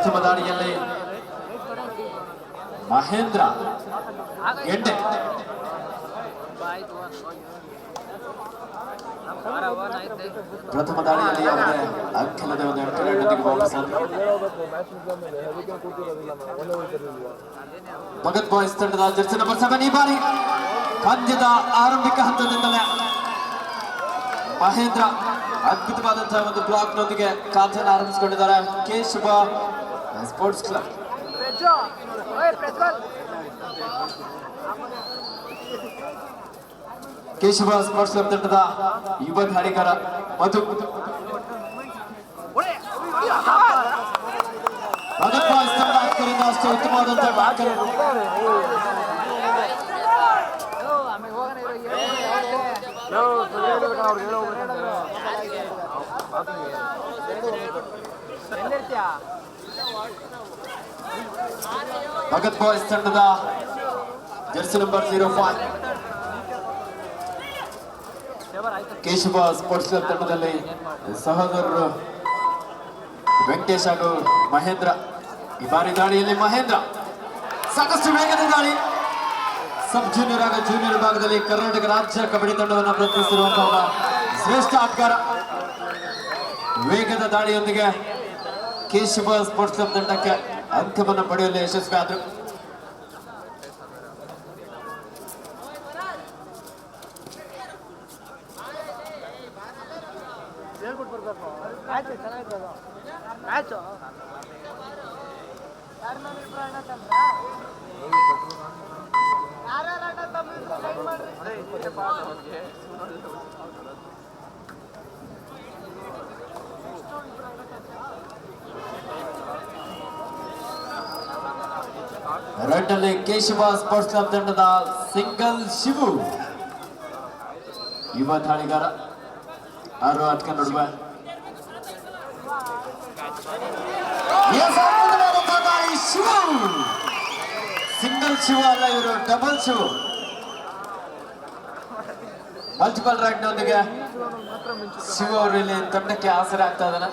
ಪ್ರಥಮ ದಾಳಿಯಲ್ಲಿ ಮಹೇಂದ್ರ ಗೆಡ್ಡೆ ಪ್ರಥಮ ದಾಳಿಯಲ್ಲಿ ಯಾವುದೇ ಅಂಕಿಲ್ಲದೆ ಒಂದು 8 ರನ್ನೊಂದಿಗೆ ವಾಪಸ್ ಭಗತ್ ಬಾಯ್ಸ್ ತಂಡದ ಜರ್ಸಿ ನಂಬರ್ 7 ಈ ಬಾರಿ ಪಂದ್ಯದ ಆರಂಭಿಕ ಹಂತದಿಂದಲೇ ಮಹೇಂದ್ರ ಅದ್ಭುತವಾದಂತಹ ಒಂದು ಬ್ಲಾಕ್ ನೊಂದಿಗೆ ಖಾತೆಯನ್ನು ಆರಂಭಿಸಿಕೊಂಡಿದ್ದಾರೆ. Keshava sports club Keshava sports club ತಂಡದ ಯುವ ಧಾಡಿಗಾರ ಮಧು ಭಗತ್ ಬಾಯ್ಸ್ ತಂಡ ಇದರಿಂದ ಅಷ್ಟೇ ಉತ್ತಮವಾದಂತಹ ಬ್ಯಾಕರ್ ಭಗತ್ ಬಾಯ್ಸ್ ತಂಡದ Jersey number 05 Keshava sports club ತಂಡದಲ್ಲಿ ಸಹೋದರರು ವೆಂಕಟೇಶ್ ಹಾಗೂ ಮಹೇಂದ್ರ. ಈ ಬಾರಿ ದಾಳಿಯಲ್ಲಿ ಮಹೇಂದ್ರ ಸಾಕಷ್ಟು ವೇಗದ ದಾಳಿ. ಸಬ್ ಜೂನಿಯರ್ ಹಾಗೂ ಜೂನಿಯರ್ ವಿಭಾಗದಲ್ಲಿ ಕರ್ನಾಟಕ ರಾಜ್ಯ ಕಬಡ್ಡಿ ತಂಡವನ್ನು ಪ್ರತಿನಿಧಿಸಿರುವಂತಹ ಶ್ರೇಷ್ಠ ಆಟಗಾರ. ವೇಗದ ದಾಳಿಯೊಂದಿಗೆ ಕೇಶವ ಸ್ಪೋರ್ಟ್ಸ್ ಕ್ಲಬ್ ತಂಡಕ್ಕೆ ಅಂಕವನ್ನು ಪಡೆಯಲು ಯಶಸ್ವಿಯಾದರು. ರೈಟ್ ಅಲ್ಲಿ ಕೇಶವ ಸ್ಪೋರ್ಟ್ಸ್ ಕ್ಲಬ್ ತಂಡದ ಸಿಂಗಲ್ ಶಿವು ಯುವ ದಾಳಿಗಾರ 6 ಆಟಕ ನಡುವೆ ಶಿವು. ಸಿಂಗಲ್ ಶಿವು ಅಲ್ಲ, ಇವರು ಡಬಲ್ ಶಿವು. ಮಲ್ಟಿಪಲ್ ರೈಟ್ ನೊಂದಿಗೆ ಶಿವು ಅವರು ಇಲ್ಲಿ ತಂಡಕ್ಕೆ ಆಸರೆ ಆಗ್ತಾ ಇದ್ದಾನೆ.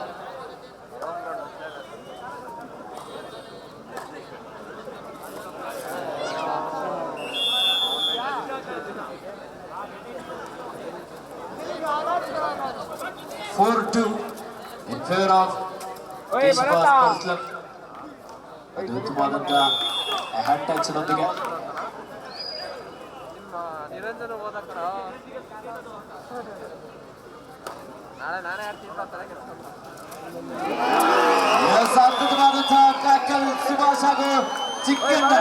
in favor of Keshava Sports Club. ಅದ್ಭುತವಾದಂತಹ ಹ್ಯಾಂಡ್ ಟಚ್ ನೊಂದಿಗೆ ನಿರಂಜನ ಹೋದಕ್ಕರ ನಾನೇ ಆಡ್ತೀನಿ ಅದ್ಭುತವಾದಂತಹ ಟ್ಯಾಕಲ್ ಸುಭಾಷ್ ಹಾಗೂ ಚಿಕ್ಕಣ್ಣ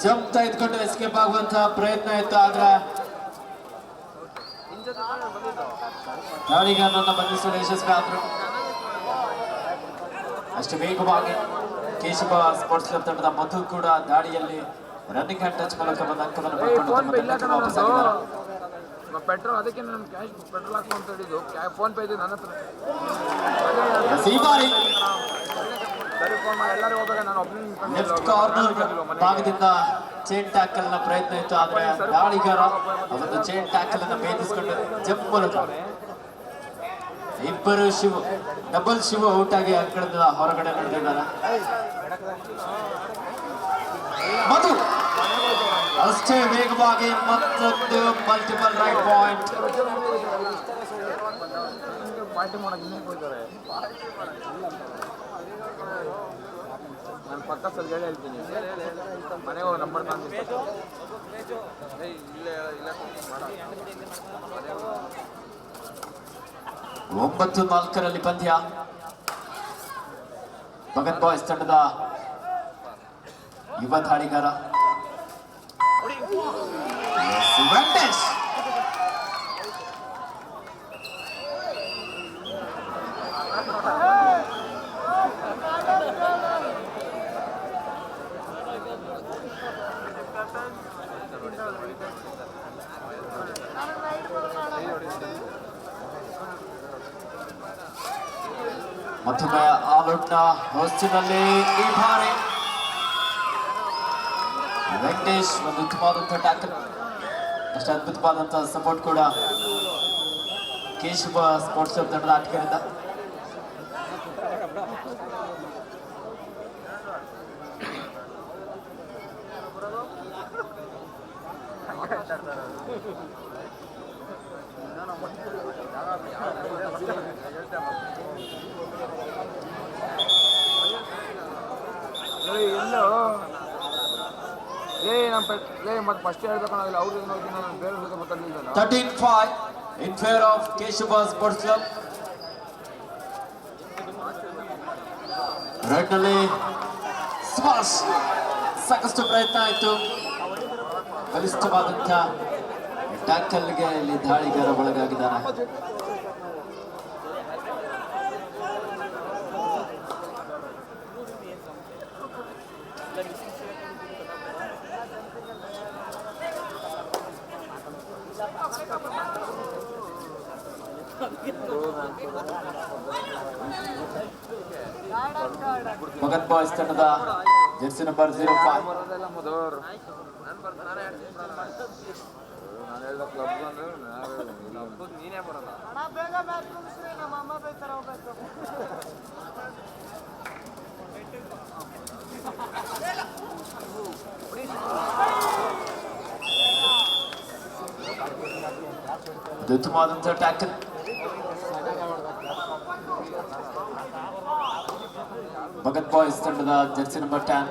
ಜಂಪ್ ತೆಗೆದುಕೊಂಡು ಎಸ್ಕೇಪ್ ಆಗುವಂತಹ ಪ್ರಯತ್ನ ಇತ್ತು. ಆದ್ರೆ ದಾಳಿಗಾರನನ್ನ ಬಂಧಿಸಲು ಯಶಸ್ವಿ ಆದ್ರು. ಅಷ್ಟು ವೇಗವಾಗಿ ಕೇಶವ ಸ್ಪೋರ್ಟ್ಸ್ ಕ್ಲಬ್ ತಂಡದ ಮಧು ಕೂಡ ದಾಳಿಯಲ್ಲಿ ರನ್ನಿಂಗ್ ಹ್ಯಾಂಡ್ ಟಚ್ ಮೂಲಕ ಬಂದ ಅಂಕವನ್ನು ಪಡ್ಕೊಂಡು ವಾಪಸ್ ಆಗಿದ್ದಾರೆ. ಪೆಟ್ರೋಲ್ ಅದಕ್ಕೆ ನಾನು ಕ್ಯಾಶ್ ಪೆಟ್ರೋಲ್ ಹಾಕು ಅಂತ ಹೇಳಿದ್ದು ಫೋನ್ ಪೇ ಇದೆ ನನ್ನ ಹತ್ರ. ಈ ಬಾರಿ ಸರಿ ಫೋನ್ ಮಾಡಿ ಎಲ್ಲರೂ ಹೋಗ್ಬೇಕು. ನಾನು ಲೆಫ್ಟ್ ಕಾರ್ನರ್ ಭಾಗದಿಂದ ಚೈನ್ ಟ್ಯಾಕಲ್ ನ ಪ್ರಯತ್ನ ಇತ್ತು. ಆದ್ರೆ ದಾಳಿಗಾರ ಒಂದು ಚೈನ್ ಟ್ಯಾಕಲ್ ಅನ್ನು ಭೇದಿಸಿಕೊಂಡು ಜಂಪ್ ಮೂಲಕ ಇಬ್ಬರು ಶಿವು ಡಬಲ್ ಶಿವು ಔಟ್ ಆಗಿ ಅಂಕಣದ ಹೊರಗಡೆ ನಡೆದಿದ್ದಾರೆ. ಮಧು ಅಷ್ಟೇ ವೇಗವಾಗಿ ಮತ್ತೊಂದು ಮಲ್ಟಿಪಲ್ ರೈಟ್ ಪಾಯಿಂಟ್. ಪಾರ್ಟಿ ಮಾಡಕ್ಕೆ ಇನ್ನೇ ಹೋಗ್ತಾರೆ. ನಾನು ಪಕ್ಕ ಸರ್ ಹೇಳಿ ಹೇಳ್ತೀನಿ. ಮನೆಗೆ ಹೋಗಿ ನಂಬರ್ ತಂದು ಇಲ್ಲೇ ಇಲ್ಲ 9-4 ಪಂದ್ಯ. ಭಗತ್ ಬಾಯ್ಸ್ ತಂಡದ ಯುವ ದಾಳಿಗಾರ ವೆಂಕಟೇಶ್ ಮತ್ತೊಮ್ಮೆ ಆಲ್ಔಟ್ನ ಹೊಸ್ತಿನಲ್ಲಿ ಈ ಬಾರಿ ವೆಂಕಟೇಶ್ ಒಂದು ಉತ್ತಮವಾದಂತಹ ಟ್ಯಾಕಲ್, ಅಷ್ಟು ಅದ್ಭುತವಾದಂತಹ ಸಪೋರ್ಟ್ ಕೂಡ ಕೇಶವ ಸ್ಪೋರ್ಟ್ಸ್ ಕ್ಲಬ್ ತಂಡದ ಆಟಗಾರರಿಂದ. ಎಲ್ಲೋ ಮತ್ತೆ ಫಸ್ಟ್ ಹೇಳ್ಬೇಕನ್ನೋದಿಲ್ಲ ಅವ್ರು ನಾನು ಬೇರೆ ಜೊತೆ ಮಾತಾಡಲಿಲ್ಲ 13-5 in favor of Keshuba Sports Club. Right ನಲ್ಲಿ ಸ್ಮಾಶ್, ಸಾಕಷ್ಟು ಪ್ರಯತ್ನ ಆಯಿತು. ಬಲಿಷ್ಠವಾದಂಥ ಟ್ಯಾಕಲ್ಗೆ ಇಲ್ಲಿ ದಾಳಿಗಾರ ಒಳಗಾಗಿದ್ದಾನೆ. ಭಗತ್ ಬಾಯ್ಸ್ ತಂಡದ ಜೆರ್ಸಿ ನಂಬರ್ 05 ಬರೋದೆಲ್ಲ ಮಧುರ್ ನಾನು ಹೇಳ್ದ ಕ್ಲಬ್ ನೀನೇ ಬರೋಲ್ಲ. ಉತ್ತಮವಾದಂಥ ಟ್ಯಾಕಲ್. ಭಗತ್ ಬಾಯ್ಸ್ ತಂಡದ ಜೆರ್ಸಿ ನಂಬರ್ 10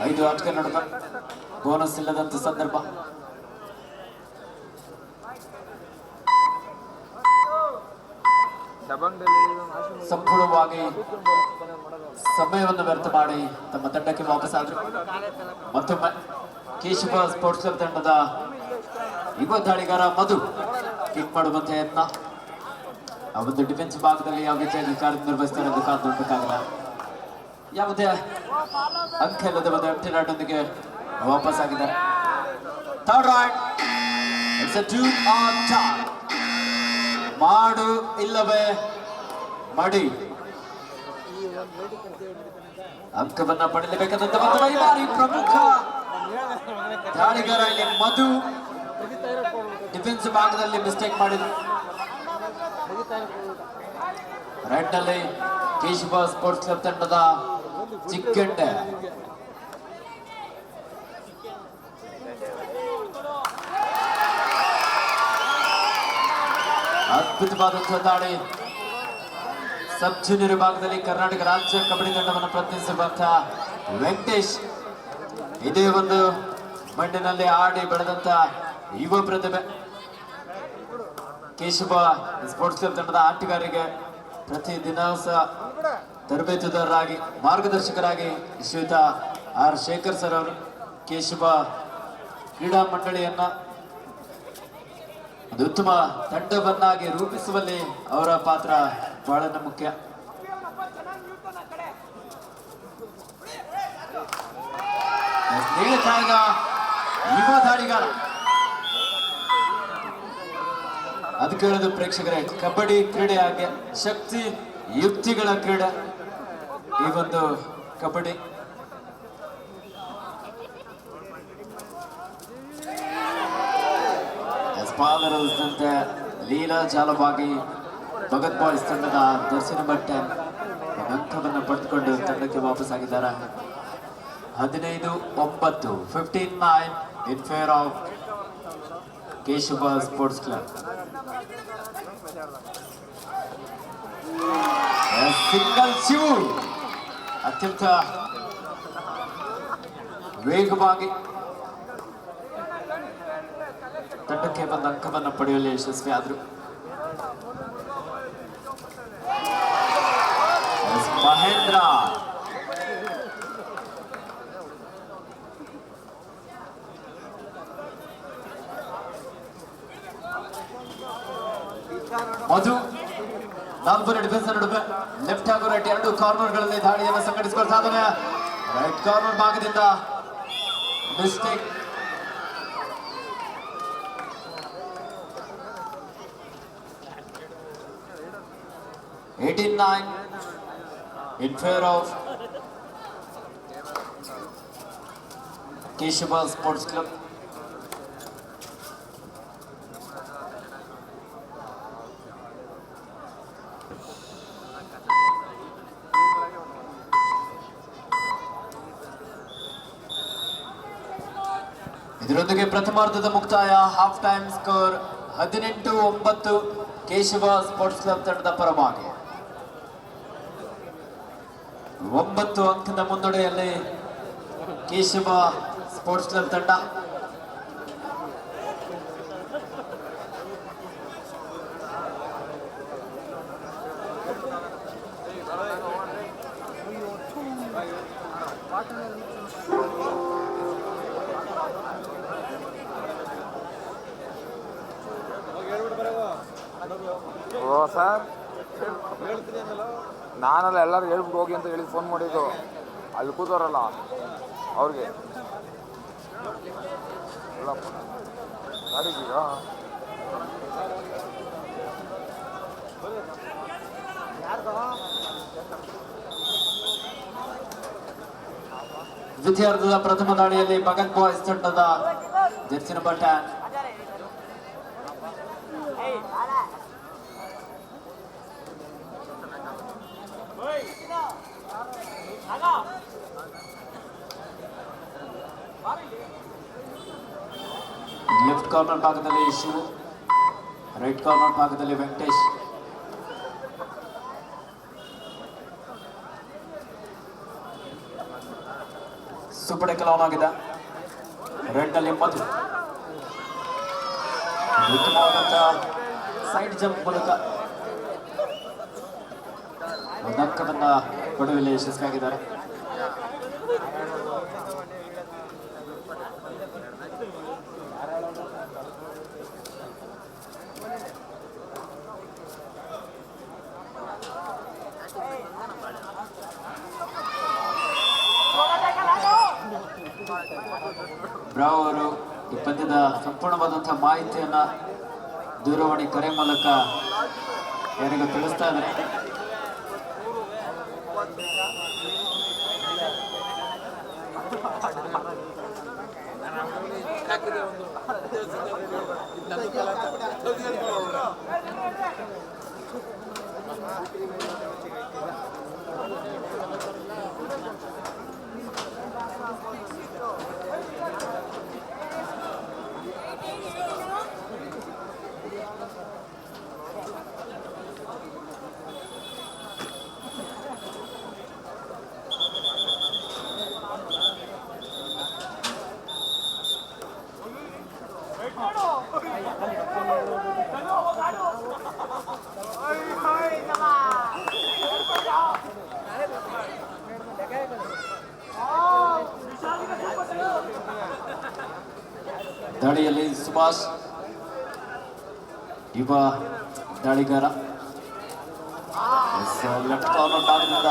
5 ಆಟಗಾರ ನಡುವೆ ಬೋನಸ್ ಇಲ್ಲದಂತ ಸಂದರ್ಭ. ಸಂಪೂರ್ಣವಾಗಿ ಸಮಯವನ್ನು ವ್ಯರ್ಥ ಮಾಡಿ ತಮ್ಮ ತಂಡಕ್ಕೆ ವಾಪಸ್ಸಾದರು. ಮತ್ತೊಮ್ಮೆ ಕೇಶವ ಸ್ಪೋರ್ಟ್ಸ್ ಕ್ಲಬ್ ತಂಡದ ಯುವ ದಾಳಿಗಾರ ಮಧು ಕಿಕ್ ಮಾಡುವಂತೆ ಯತ್ನ. ಆ ಒಂದು ಡಿಫೆನ್ಸ್ ಭಾಗದಲ್ಲಿ ಯಾವ ರೀತಿಯಾಗಿ ಕಾರ್ಯನಿರ್ವಹಿಸ್ತಾರೆ ಎಂದು ಕಾದು ನೋಡಬೇಕಾಗಲ್ಲ. ಯಾವುದೇ ಅಂಕ ಇಲ್ಲದ ಒಂದು ಎಂಟಿ ರಾಡ್ನೊಂದಿಗೆ ವಾಪಸ್ ಆಗಿದ್ದಾರೆ. Third ride, it's A 2 on top. ಮಾಡು ಇಲ್ಲವೇ ಮಾಡಿ ಅಂಕವನ್ನ ಪಡೆಯಲೇಬೇಕಾದಂತ ಒಂದು ಈ ಬಾರಿ ಪ್ರಮುಖ ದಾಳಿಗಾರ ಇಲ್ಲಿ ಮಧು ಡಿಫೆನ್ಸ್ ಭಾಗದಲ್ಲಿ ಮಿಸ್ಟೇಕ್ ಮಾಡಿದ್ರು. ರೈಟ್ ನಲ್ಲಿ ಕೇಶವ ಸ್ಪೋರ್ಟ್ಸ್ ಕ್ಲಬ್ ತಂಡದ ಚಿಕ್ಕಂಡೆ. ಅದ್ಭುತವಾದಂತಹ ದಾಳಿ. ಸಬ್ ಜೂನಿಯರ್ ವಿಭಾಗದಲ್ಲಿ ಕರ್ನಾಟಕ ರಾಜ್ಯ ಕಬಡ್ಡಿ ತಂಡವನ್ನು ಪ್ರತಿನಿಧಿಸುವಂತಹ ವೆಂಕಟೇಶ್ ಇದೇ ಒಂದು ಮಣ್ಣಿನಲ್ಲಿ ಆಡಿ ಬೆಳೆದಂತ ಯುವ ಪ್ರತಿಭೆ. ಕೇಶವ ಸ್ಪೋರ್ಟ್ಸ್ ಕ್ಲಬ್ ತಂಡದ ಆಟಗಾರರಿಗೆ ಪ್ರತಿದಿನ ತರಬೇತುದಾರರಾಗಿ ಮಾರ್ಗದರ್ಶಕರಾಗಿ ಶ್ರೀಯುತ ಆರ್ ಶೇಖರ್ ಸರ್ ಅವರು ಕೇಶವ ಕ್ರೀಡಾ ಮಂಡಳಿಯನ್ನ ಒಂದು ಉತ್ತಮ ತಂಡವನ್ನಾಗಿ ರೂಪಿಸುವಲ್ಲಿ ಅವರ ಪಾತ್ರ ಬಹಳ ಮುಖ್ಯ. ಯುವ ದಾಳಿಗಾರ ಅದಕ್ಕೆ ಹೇಳೋದು ಪ್ರೇಕ್ಷಕರೇ, ಕಬಡ್ಡಿ ಕ್ರೀಡೆ ಹಾಗೆ ಶಕ್ತಿ ಯುಕ್ತಿಗಳ ಕ್ರೀಡೆ ಈ ಒಂದು ಕಬಡ್ಡಿ. ಪಾದರಂತೆ ಲೀಲಾ ಜಾಲವಾಗಿ ಭಗತ್ ಬಾಯ್ಸ್ ತಂಡದ ಜೆರ್ಸಿ ನಂಬರ್ 10 ಅಂಕವನ್ನು ಪಡೆದುಕೊಂಡು ತಂಡಕ್ಕೆ ವಾಪಸ್ ಆಗಿದ್ದಾರೆ. 15-9 15-9 in favour of Keshava sports club. Single Shivu ಅತ್ಯಂತ ವೇಗವಾಗಿ ತಂಡಕ್ಕೆ ಬಂದ ಅಂಕವನ್ನು ಪಡೆಯಲು ಯಶಸ್ವಿ ಆದರು. ಮಹೇಂದ್ರ ಮಧು 4 ಡಿಫೆನ್ಸ್ ನಡುವೆ ಲೆಫ್ಟ್ ಹಾಗೂ ರೈಟ್ ಎರಡು ಕಾರ್ನರ್ಗಳಲ್ಲಿ ದಾಳಿಯನ್ನು ಸಂಘಟಿಸಿಕೊಳ್ತಾ ಇದ್ದಾನೆ. ರೈಟ್ ಕಾರ್ನರ್ ಭಾಗದಿಂದ mistake. in favor of Keshuba Sports Club. ಇದರೊಂದಿಗೆ ಪ್ರಥಮಾರ್ಧದ ಮುಕ್ತಾಯ. Half time score 18-9 Keshava sports club ತಂಡದ ಪರವಾಗಿ. 9 ಅಂಕದ ಮುನ್ನಡೆಯಲ್ಲಿ ಕೇಶವ ಸ್ಪೋರ್ಟ್ಸ್ ಕ್ಲಬ್ ತಂಡ. ಓ ಸರ್, ನಾನಲ್ಲ ಎಲ್ಲರೂ ಹೇಳ್ಬಿಟ್ಟು ಹೋಗಿ ಅಂತ ಹೇಳಿ ಫೋನ್ ಮಾಡಿದ್ದು. ಅಲ್ಲಿ ಕೂತವ್ರಲ್ಲ ಅವ್ರಿಗೆ ಗಾಡಿಗೀಗ ದ್ವಿತೀಯಾರ್ಧದ ಪ್ರಥಮ ದಾಳಿಯಲ್ಲಿ ಮಗನ್ ಬಾಯ್ಸ್ ತಂಡದ ಜರ್ಸಿ ನಂಬರ್ 10 ಲೆಫ್ಟ್ ಕಾರ್ನರ್ ಭಾಗದಲ್ಲಿ ಶಿವು, ರೈಟ್ ಕಾರ್ನರ್ ಭಾಗದಲ್ಲಿ ವೆಂಕಟೇಶ್. ಸೂಪರ್ ಲಾನ್ ಆಗಿದೆ. ರೆಡ್ ನಲ್ಲಿ ಮಧು ಉತ್ತಮವಾದಂತ ಸೈಡ್ ಜಂಪ್ ಮೂಲಕ ಒಂದು ಅಂಕವನ್ನ ಕೊಡುವಲ್ಲಿ ಯಶಸ್ವಿಯಾಗಿದ್ದಾರೆ. ಬ್ರಾವ್ ಅವರು ಈ ಪಂದ್ಯದ ಸಂಪೂರ್ಣವಾದಂತಹ ಮಾಹಿತಿಯನ್ನ ದೂರವಾಣಿ ಕರೆ ಮೂಲಕ ಯಾರಿಗೂ ತಿಳಿಸ್ತಾ ಇದ್ದಾರೆ. ದಾಳಿಯಲ್ಲಿ ಸುಭಾಷ್ ಯುವ ದಾಳಿಗಾರ. ಲೆಫ್ಟ್ ಕಾರ್ನರ್ ಭಾಗದಿಂದ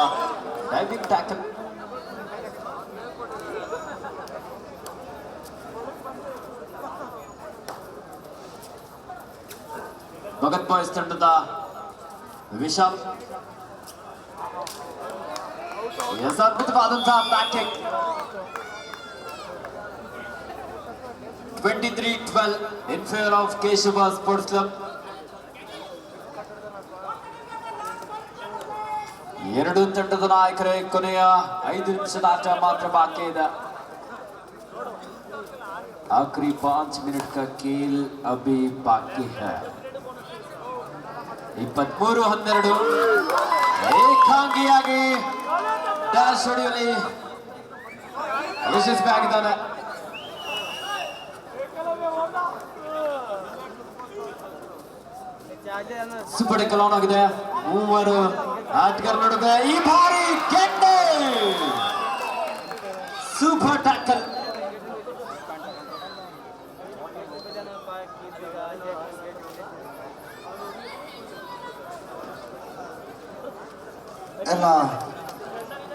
ಡೈವಿಂಗ್ ಟ್ಯಾಕಲ್. ಭಗತ್ ಬಾಯ್ಸ್ ತಂಡದ ವಿಶಾಲ್ ಅದ್ಭುತವಾದಂತಹ batting. 23-12 in favor of Keshava Sports Club. ಎರಡು ತಂಡದ ನಾಯಕರೇ ಕೊನೆಯ 5 ನಿಮಿಷದ ಆಟ ಮಾತ್ರ ಬಾಕಿ ಇದೆ. आखिरी 5 मिनट का खेल अभी बाकी है. 23-12 ಏಕಾಂಗಿಯಾಗಿ ಡ್ಯಾಶ್ ಹೊಡೆಯಲಿ ಯಶಸ್ವಿಯಾಗಿದ್ದಾನೆ. ಸೂಪರ್ ಲಾನ್ ಆಗಿದೆ. ಮೂವರು ಆಟಗಾರ ನಡುವೆ ಈ ಬಾರಿ ಗೆಡ್ಡೆ ಸೂಪರ್ ಟ್ಯಾಕಲ್. ಎಲ್ಲ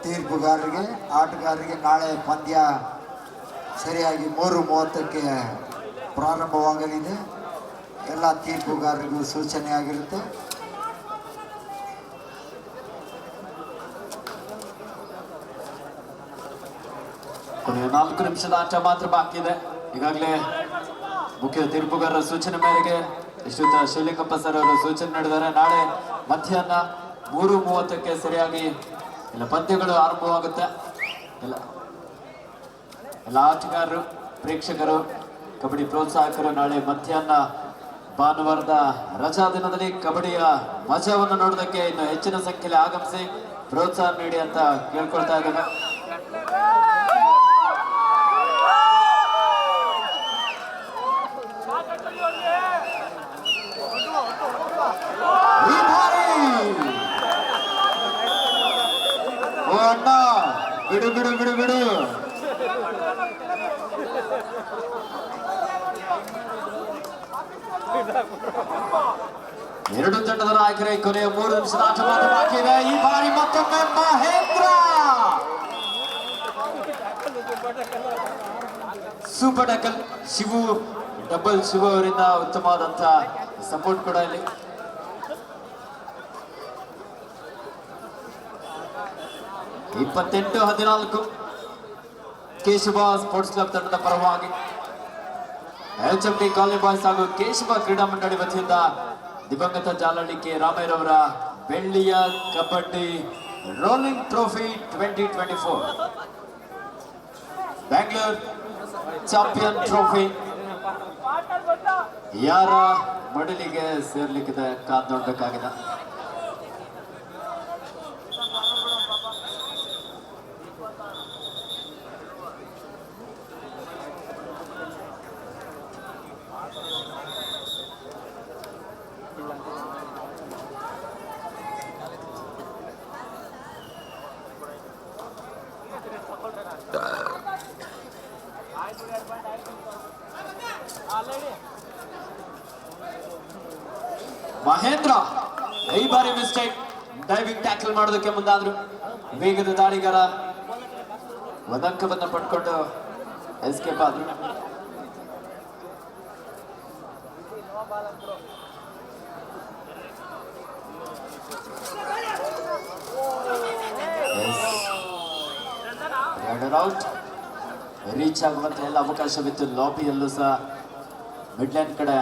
ತೀರ್ಪುಗಾರರಿಗೆ ಆಟಗಾರರಿಗೆ ನಾಳೆ ಪಂದ್ಯ ಸರಿಯಾಗಿ 3:30ಕ್ಕೆ ಪ್ರಾರಂಭವಾಗಲಿದೆ. ಎಲ್ಲ ತೀರ್ಪುಗಾರರಿಗೂ ಸೂಚನೆ ಆಗಿರುತ್ತೆ. ಕೊನೆಯ 4 ನಿಮಿಷದ ಆಟ ಮಾತ್ರ ಬಾಕಿ ಇದೆ. ಈಗಾಗಲೇ ಮುಖ್ಯ ತೀರ್ಪುಗಾರರ ಸೂಚನೆ ಮೇರೆಗೆ ಶ್ರೀಯುತ ಶಿವಲಿಂಗಪ್ಪ ಸರ್ ಅವರು ಸೂಚನೆ ನೀಡಿದ್ದಾರೆ. ನಾಳೆ ಮಧ್ಯಾಹ್ನ 3:30ಕ್ಕೆ ಸರಿಯಾಗಿ ಎಲ್ಲ ಪಂದ್ಯಗಳು ಆರಂಭವಾಗುತ್ತೆ. ಎಲ್ಲ ಆಟಗಾರರು, ಪ್ರೇಕ್ಷಕರು ಕಬಡ್ಡಿ ಪ್ರೋತ್ಸಾಹಕರು ನಾಳೆ ಮಧ್ಯಾಹ್ನ ಭಾನುವಾರದ ರಜಾ ದಿನದಲ್ಲಿ ಕಬಡ್ಡಿಯ ಮಜವನ್ನು ನೋಡೋದಕ್ಕೆ ಇನ್ನು ಹೆಚ್ಚಿನ ಸಂಖ್ಯೆಯಲ್ಲಿ ಆಗಮಿಸಿ ಪ್ರೋತ್ಸಾಹ ನೀಡಿ ಅಂತ ಕೇಳ್ಕೊಳ್ತಾ ಇದ್ದೇನೆ. ಈ ಬಾರಿ ಓ ಅಣ್ಣ ಬಿಡು ಬಿಡು ಬಿಡು ಬಿಡು. ಎರಡು ತಂಡದ ನಾಯಕರೇ ಕೊನೆಯ 3 ನಿಮಿಷದ ಆಟ ಮಾತ್ರ ಬಾಕಿ ಇದೆ. ಈ ಬಾರಿ ಮತ್ತೊಮ್ಮೆ ಮಹೇಂದ್ರ ಸೂಪರ್ ಡಕಲ್. ಶಿವು ಡಬಲ್ ಶಿವು ಅವರಿಂದ ಉತ್ತಮವಾದಂತ ಸಪೋರ್ಟ್ ಕೂಡ ಇಲ್ಲಿ. ಇಪ್ಪತ್ತೆಂಟು 14 ಕೇಶವ ಸ್ಪೋರ್ಟ್ಸ್ ಕ್ಲಬ್ ತಂಡದ ಪರವಾಗಿ HMD ಕಾಲನಿ ಬಾಯ್ಸ್ ಹಾಗೂ ಕೇಶವ ಕ್ರೀಡಾ ಮಂಡಳಿ ವತಿಯಿಂದ ದಿವಂಗತ ಜಾಲಹಳ್ಳಿ ಕೆ ರಾಮಯ್ಯರವರ ಬೆಳ್ಳಿಯ kabaddi rolling trophy 2024 Bangalore champion trophy ಯಾರ ಮಡಲಿಗೆ ಸೇರ್ಲಿಕ್ಕಿದೆ ಕಾದ್ ನೋಡ್ಬೇಕಾಗಿದೆ. ಮಹೇಂದ್ರ ಈ ಬಾರಿ ಮಿಸ್ಟೇಕ್. ಡೈವಿಂಗ್ ಟ್ಯಾಕಲ್ ಮಾಡೋದಕ್ಕೆ ಮುಂದಾದ್ರು. ವೇಗದ ದಾಳಿಗಾರ ಒಂದಂಕವನ್ನು ಪಡ್ಕೊಂಡು ಎಸ್ಕೇಪ್ ಆದ್ರು. ಔಟ್ ರೀಚ್ ಆಗುವಂತ ಎಲ್ಲ ಅವಕಾಶವಿತ್ತು. ಲಾಬಿಯಲ್ಲೂ ಸಹ ಮಿಡ್ಲ್ಯಾಂಡ್ ಕಡೆ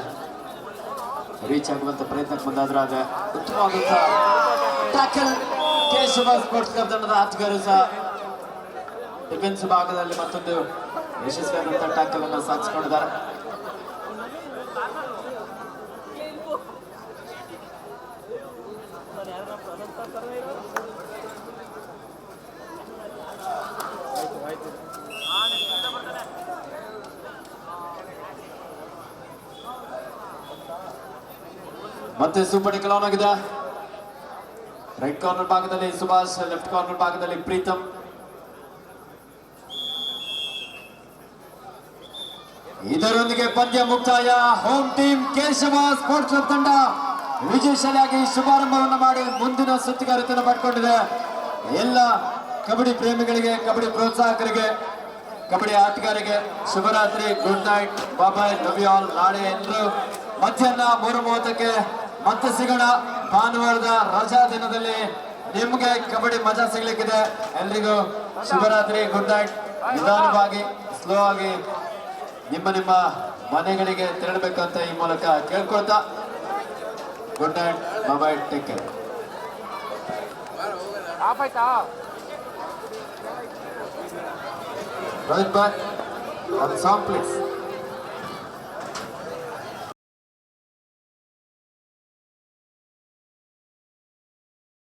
ರೀಚ್ ಆಗುವಂತ ಪ್ರಯತ್ನಕ್ಕೆ ಬಂದಾದ್ರೂ ಆಗ ಉತ್ತಮವಾದಂತಹ ಟ್ಯಾಕಲ್. ಕೇಶವ ಸ್ಪೋರ್ಟ್ಸ್ ಕ್ಲಬ್ ತಂಡದ ಆಟಗಾರರು ಸಹ ಡಿಫೆನ್ಸ್ ಭಾಗದಲ್ಲಿ ಮತ್ತೊಂದು ಯಶಸ್ವಿಯಾದಂತಹ ಟ್ಯಾಕಲ್ ಅನ್ನು ಸಾಧಿಸಿಕೊಂಡಿದ್ದಾರೆ. ಮತ್ತೆ ಸೂಪರ್ ಟೆಕಲ್ ಆನ್ ಆಗಿದೆ. ರೈಟ್ ಕಾರ್ನರ್ ಭಾಗದಲ್ಲಿ ಸುಭಾಷ್, ಲೆಫ್ಟ್ ಕಾರ್ನರ್ ಭಾಗದಲ್ಲಿ ಪ್ರೀತಮ್. ಇದರೊಂದಿಗೆ ಪಂದ್ಯ ಮುಕ್ತಾಯ. Home team Keshava sports club ತಂಡ ವಿಜಯಶಾಲಿಯಾಗಿ ಶುಭಾರಂಭವನ್ನು ಮಾಡಿ ಮುಂದಿನ ಸುತ್ತಿಗಾರಿಕೆಯನ್ನು ಮಾಡಿಕೊಂಡಿದೆ. ಎಲ್ಲ ಕಬಡ್ಡಿ ಪ್ರೇಮಿಗಳಿಗೆ, ಕಬಡ್ಡಿ ಪ್ರೋತ್ಸಾಹಕರಿಗೆ, ಕಬಡ್ಡಿ ಆಟಗಾರರಿಗೆ ಶುಭರಾತ್ರಿ, good night, bye, love you all. ನಾಳೆ ಎಲ್ಲರೂ ಮಧ್ಯಾಹ್ನ 3:30ಕ್ಕೆ ಮತ್ತೆ ಸಿಗೋಣ. ಭಾನುವಾರದ ರಜಾ ದಿನದಲ್ಲಿ ನಿಮ್ಗೆ ಕಬಡ್ಡಿ ಮಜಾ ಸಿಗ್ಲಿಕ್ಕಿದೆ. ಎಲ್ರಿಗೂ ಶುಭರಾತ್ರಿ, ಗುಡ್ ನೈಟ್. ನಿಧಾನವಾಗಿ, ಸ್ಲೋ ಆಗಿ ನಿಮ್ಮ ನಿಮ್ಮ ಮನೆಗಳಿಗೆ ತೆರಳಬೇಕಂತ ಈ ಮೂಲಕ ಕೇಳ್ಕೊಳ್ತಾ ಗುಡ್ ನೈಟ್, ಬಾಯ್, ಟೇಕ್ ಕೇರ್. ರೋಹಿತ್ ಬಾಯ್, ಒಂದು ಸಾಂಗ್ ಪ್ಲೀಸ್.